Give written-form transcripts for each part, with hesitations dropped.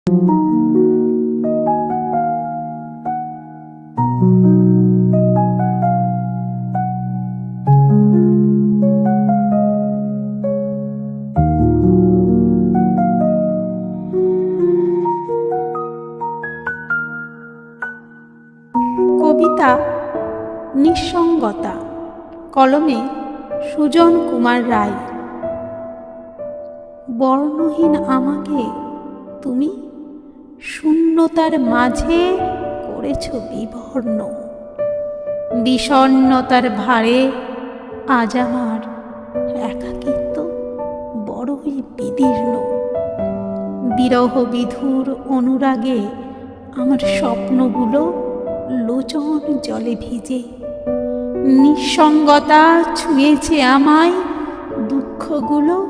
কবিতা নিঃসঙ্গতা, কলমে সুজন কুমার রায়। বর্ণহীন আমাকে তুমি শূন্যতার মাঝে করেছ বিবর্ণ। বিষণ্ণতার ভারে আজ আমার একাকিত্ব বড়ই বিদীর্ণ। বিরহ বিধুর অনুরাগে আমার স্বপ্নগুলো লোচন জলে ভিজে। নিঃসঙ্গতা ছুঁয়েছে আমায়, দুঃখগুলো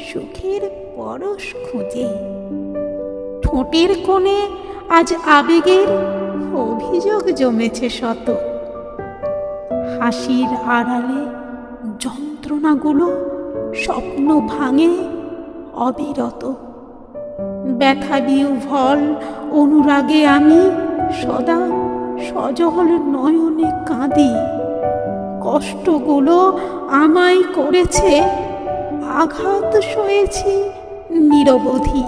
সুখের পরশ খুঁজে। ঠোঁটের কোণে আজ আবেগের অভিযোগ জমেছে শত। হাসির আড়ালে যন্ত্রণাগুলো স্বপ্ন ভাঙে অবিরত। ব্যথা বিহ্বল অনুরাগে আমি সদা সজল নয়নে কাঁদি। কষ্টগুলো আমায় করেছে আঘাত সয়েছি নিরবধি।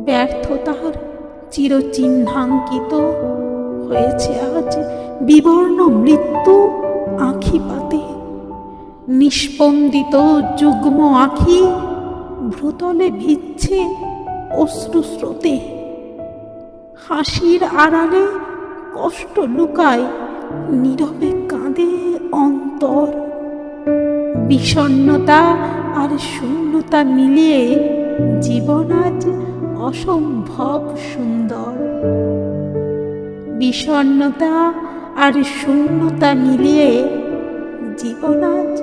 ব্যর্থতার চিরচিহ্নাঙ্কিত হয়েছে আজ বিবর্ণ মৃত্যু আঁখি পাতে। নিস্পন্দিত যুগ্ম আঁখি ভ্রুতলে ভিজছে অশ্রুস্রোতে। হাসির আড়ালে কষ্ট লুকায়, নীরবে কাঁদে অন্তর। বিষণ্ণতা আর শূন্যতা মিলিয়ে জীবন আজ অসম্ভব সুন্দর। বিষণ্ণতা আর শূন্যতা মিলিয়ে জীবন আজ